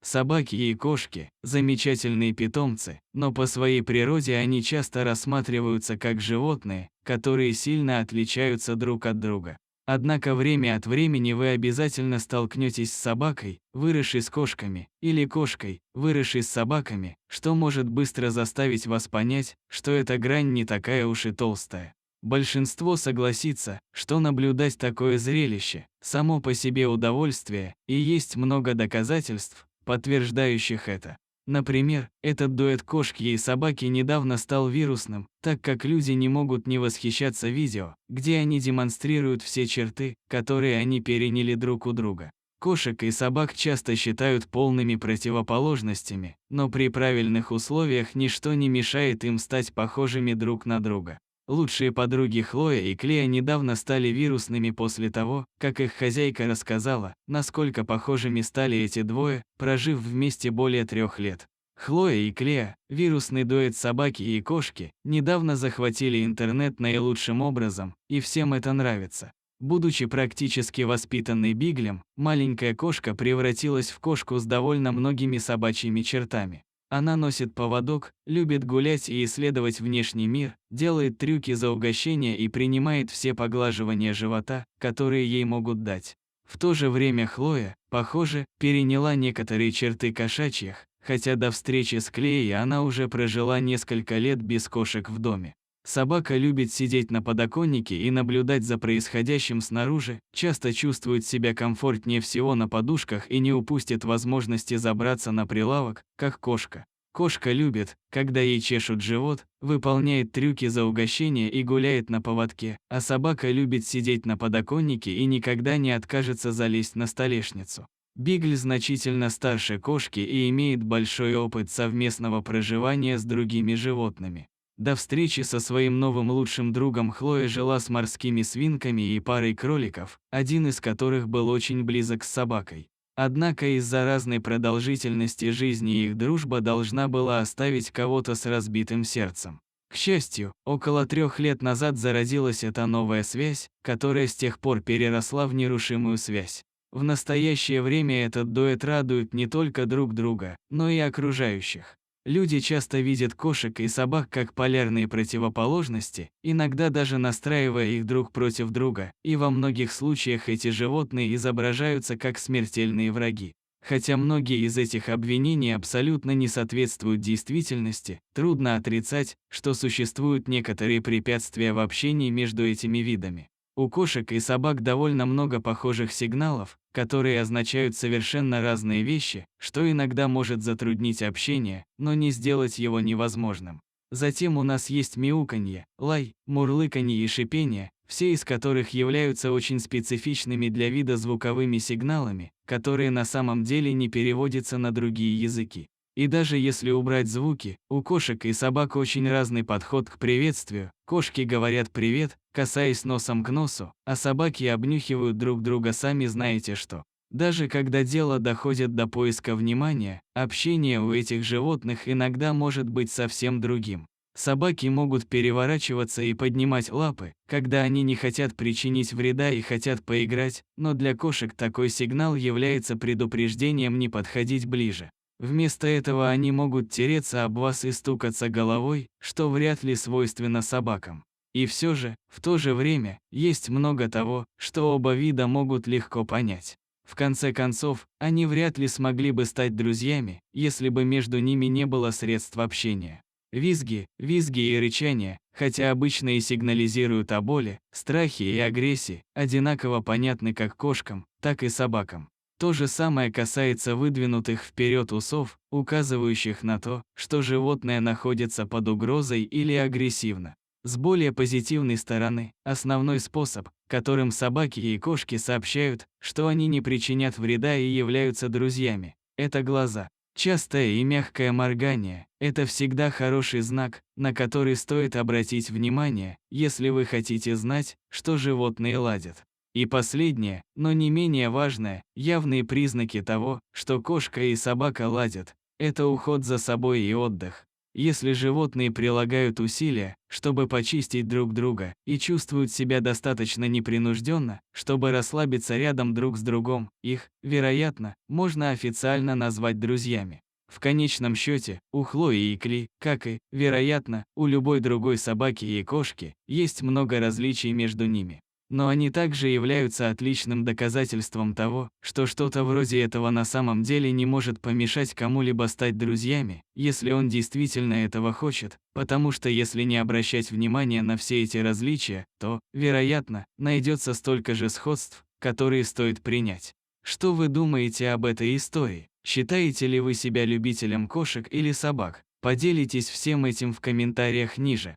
Собаки и кошки – замечательные питомцы, но по своей природе они часто рассматриваются как животные, которые сильно отличаются друг от друга. Однако время от времени вы обязательно столкнетесь с собакой, выросшей с кошками, или кошкой, выросшей с собаками, что может быстро заставить вас понять, что эта грань не такая уж и толстая. Большинство согласится, что наблюдать такое зрелище – само по себе удовольствие, и есть много доказательств, подтверждающих это. Например, этот дуэт кошки и собаки недавно стал вирусным, так как люди не могут не восхищаться видео, где они демонстрируют все черты, которые они переняли друг у друга. Кошек и собак часто считают полными противоположностями, но при правильных условиях ничто не мешает им стать похожими друг на друга. Лучшие подруги Хлоя и Клея недавно стали вирусными после того, как их хозяйка рассказала, насколько похожими стали эти двое, прожив вместе более 3 лет. Хлоя и Клея, вирусный дуэт собаки и кошки, недавно захватили интернет наилучшим образом, и всем это нравится. Будучи практически воспитанной биглем, маленькая кошка превратилась в кошку с довольно многими собачьими чертами. Она носит поводок, любит гулять и исследовать внешний мир, делает трюки за угощение и принимает все поглаживания живота, которые ей могут дать. В то же время Хлоя, похоже, переняла некоторые черты кошачьих, хотя до встречи с Клеей она уже прожила несколько лет без кошек в доме. Собака любит сидеть на подоконнике и наблюдать за происходящим снаружи, часто чувствует себя комфортнее всего на подушках и не упустит возможности забраться на прилавок, как кошка. Кошка любит, когда ей чешут живот, выполняет трюки за угощение и гуляет на поводке, а собака любит сидеть на подоконнике и никогда не откажется залезть на столешницу. Бигль значительно старше кошки и имеет большой опыт совместного проживания с другими животными. До встречи со своим новым лучшим другом Хлоя жила с морскими свинками и парой кроликов, один из которых был очень близок с собакой. Однако из-за разной продолжительности жизни их дружба должна была оставить кого-то с разбитым сердцем. К счастью, около 3 лет назад зародилась эта новая связь, которая с тех пор переросла в нерушимую связь. В настоящее время этот дуэт радует не только друг друга, но и окружающих. Люди часто видят кошек и собак как полярные противоположности, иногда даже настраивая их друг против друга, и во многих случаях эти животные изображаются как смертельные враги. Хотя многие из этих обвинений абсолютно не соответствуют действительности, трудно отрицать, что существуют некоторые препятствия в общении между этими видами. У кошек и собак довольно много похожих сигналов, которые означают совершенно разные вещи, что иногда может затруднить общение, но не сделать его невозможным. Затем у нас есть мяуканье, лай, мурлыканье и шипение, все из которых являются очень специфичными для вида звуковыми сигналами, которые на самом деле не переводятся на другие языки. И даже если убрать звуки, у кошек и собак очень разный подход к приветствию. Кошки говорят «привет», касаясь носом к носу, а собаки обнюхивают друг друга сами знаете что. Даже когда дело доходит до поиска внимания, общение у этих животных иногда может быть совсем другим. Собаки могут переворачиваться и поднимать лапы, когда они не хотят причинить вреда и хотят поиграть, но для кошек такой сигнал является предупреждением не подходить ближе. Вместо этого они могут тереться об вас и стукаться головой, что вряд ли свойственно собакам. И все же, в то же время, есть много того, что оба вида могут легко понять. В конце концов, они вряд ли смогли бы стать друзьями, если бы между ними не было средств общения. Визги и рычание, хотя обычно и сигнализируют о боли, страхе и агрессии, одинаково понятны как кошкам, так и собакам. То же самое касается выдвинутых вперед усов, указывающих на то, что животное находится под угрозой или агрессивно. С более позитивной стороны, основной способ, которым собаки и кошки сообщают, что они не причинят вреда и являются друзьями, это глаза. Частое и мягкое моргание – это всегда хороший знак, на который стоит обратить внимание, если вы хотите знать, что животные ладят. И последнее, но не менее важное, явные признаки того, что кошка и собака ладят – это уход за собой и отдых. Если животные прилагают усилия, чтобы почистить друг друга, и чувствуют себя достаточно непринужденно, чтобы расслабиться рядом друг с другом, их, вероятно, можно официально назвать друзьями. В конечном счете, у Хлои и Кли, как и, вероятно, у любой другой собаки и кошки, есть много различий между ними. Но они также являются отличным доказательством того, что что-то вроде этого на самом деле не может помешать кому-либо стать друзьями, если он действительно этого хочет, потому что если не обращать внимания на все эти различия, то, вероятно, найдется столько же сходств, которые стоит принять. Что вы думаете об этой истории? Считаете ли вы себя любителем кошек или собак? Поделитесь всем этим в комментариях ниже.